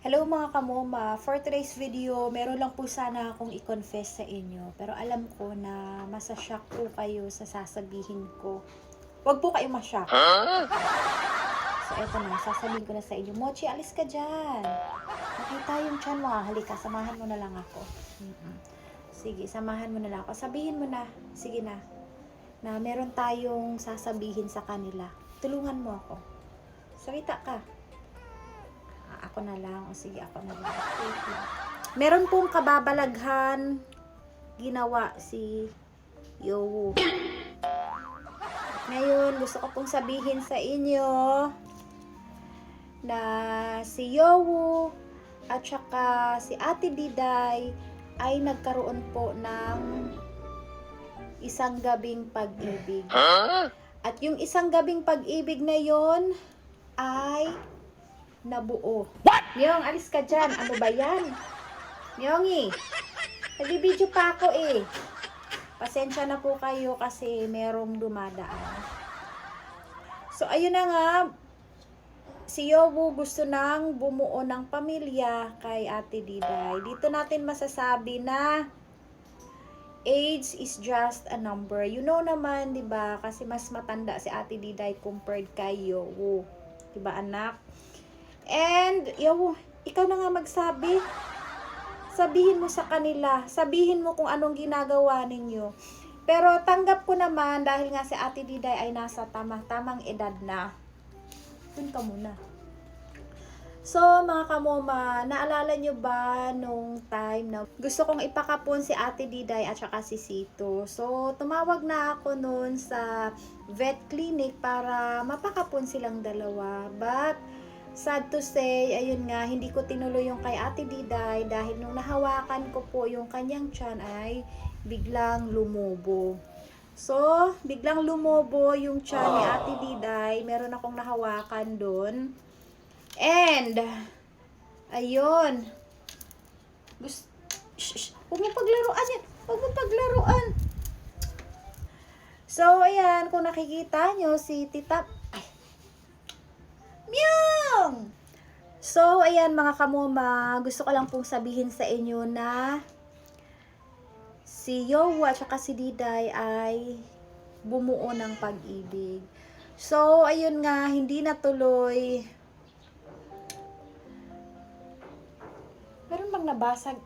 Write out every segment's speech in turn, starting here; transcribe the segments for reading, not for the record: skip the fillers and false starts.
Hello mga kamoma, for today's video, meron lang po sana akong i-confess sa inyo. Pero alam ko na masashock po kayo sa sasabihin ko. Huwag po kayo mashock. So eto na, sasabihin ko na sa inyo. Mochi, alis ka dyan. Nakita yung tiyan mo. Halika, samahan mo na lang ako. Sige, samahan mo na lang ako. Sabihin mo na, sige na meron tayong sasabihin sa kanila. Tulungan mo ako. Salita ka. Ako na lang. O sige, ako na lang. Wait lang. Meron pong kababalaghan ginawa si Yowo. Ngayon, gusto ko pong sabihin sa inyo na si Yowo at saka si Ate Diday ay nagkaroon po ng isang gabing pag-ibig. At yung isang gabing pag-ibig na yon ay nabuo. Nyong, alis ka dyan. Ano ba yan? Nyongi, nagbibideo pa ako eh. Pasensya na po kayo kasi merong dumadaan. So, ayun na nga. Si Yowo gusto nang bumuo ng pamilya kay Ate Diday. Dito natin masasabi na age is just a number. You know naman, di ba? Kasi mas matanda si Ate Diday compared kay Yowo. Di ba, anak? And, Yowo, ikaw na nga magsabi. Sabihin mo sa kanila. Sabihin mo kung anong ginagawa ninyo. Pero tanggap ko naman dahil nga si Ate Diday ay nasa tamang edad na. Dun ka muna. So, mga kamoma, naalala nyo ba nung time na gusto kong ipakapon si Ate Diday at saka si Sito? So, tumawag na ako noon sa vet clinic para mapakapon silang dalawa. But, sad to say, ayun nga, hindi ko tinuloy yung kay Ate Diday dahil nung nahawakan ko po yung kanyang tiyan ay biglang lumubo. So, biglang lumubo yung tiyan ni Ate Diday. Meron akong nahawakan doon. And, ayun. Huwag mo paglaruan yan. Huwag mo paglaruan. So, ayan, kung nakikita nyo, si Tita... Meow! So, ayan mga kamoma, gusto ko lang pong sabihin sa inyo na si Yowo at saka si Diday ay bumuo ng pag-ibig. So, ayun nga, hindi natuloy. Meron bang nabasag?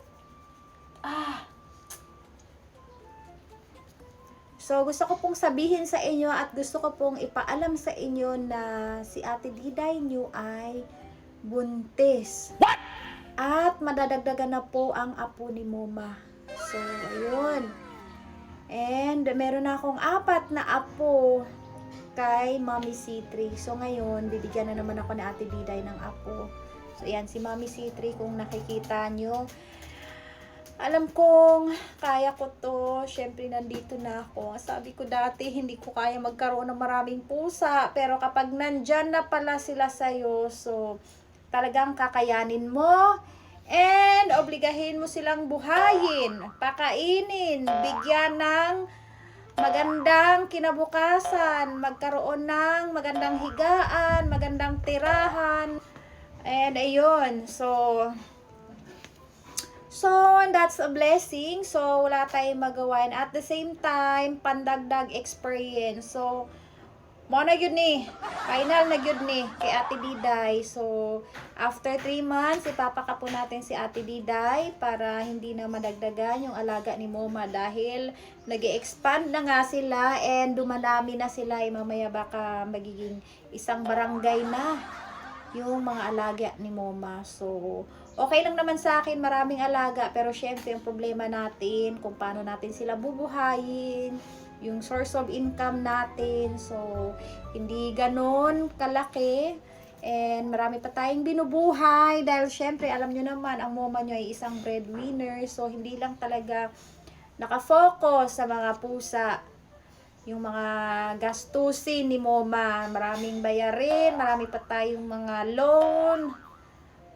So, gusto ko pong sabihin sa inyo at gusto ko pong ipaalam sa inyo na si Ate Diday nyo ay buntis. What? At madadagdagan na po ang apo ni Moma. So, ayun. And meron na akong 4 na apo kay Mommy C3. So, ngayon, bibigyan na naman ako ni Ate Diday ng apo. So, ayan, si Mommy C3 kung nakikita nyo. Alam kong kaya ko to. Syempre, nandito na ako. Sabi ko dati, hindi ko kaya magkaroon ng maraming pusa. Pero kapag nandyan na pala sila sa'yo, so talagang kakayanin mo. And obligahin mo silang buhayin, pakainin, bigyan ng magandang kinabukasan, magkaroon ng magandang higaan, magandang tirahan. And ayun, So, that's a blessing. So, wala tayong magawa. And at the same time, pandagdag experience. So, mo na yun ni. Final na yun ni kay Ate Diday. So, after 3 months, ipapakapo natin si Ate Diday para hindi na madagdagan yung alaga ni Moma dahil nag-expand na nga sila and dumadami na sila. Mamaya baka magiging isang barangay na yung mga alaga ni Moma. So, okay lang naman sa akin, maraming alaga. Pero syempre, yung problema natin, kung paano natin sila bubuhayin, yung source of income natin. So, hindi ganon kalaki. And marami pa tayong binubuhay. Dahil syempre, alam nyo naman, ang Moma nyo ay isang breadwinner. So, hindi lang talaga nakafocus sa mga pusa. Yung mga gastusin ni Moma, maraming bayarin, marami pa tayong mga loan,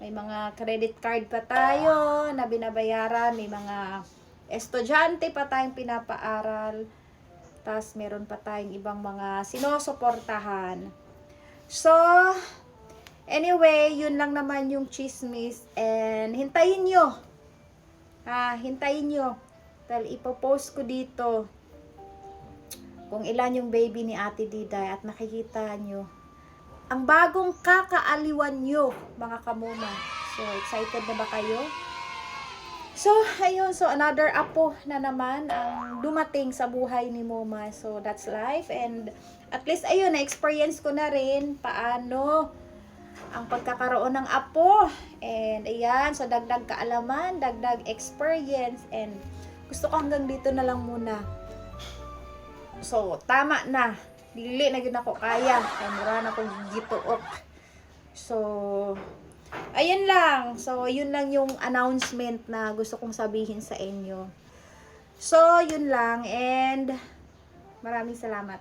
may mga credit card pa tayo na binabayaran, may mga estudyante pa tayong pinapaaral, tas meron pa tayong ibang mga sinusuportahan. So, Anyway, yun lang naman yung chismis. And hintayin nyo. Hintayin nyo. Dahil ipopost ko dito kung ilan yung baby ni Ate Diday at makikita nyo ang bagong kakaaliwan nyo, mga kamuma. So, excited na ba kayo? So, ayun. So, another apo na naman ang dumating sa buhay ni Moma. So, that's life. And at least, ayun, na-experience ko na rin paano ang pagkakaroon ng apo. And ayan, so dagdag kaalaman, dagdag experience. And gusto ko hanggang dito na lang muna. So, tama na. Dili na yun ako kaya. Kaya mura na akong gituok. So, ayun lang. So, yun lang yung announcement na gusto kong sabihin sa inyo. So, yun lang. And maraming salamat.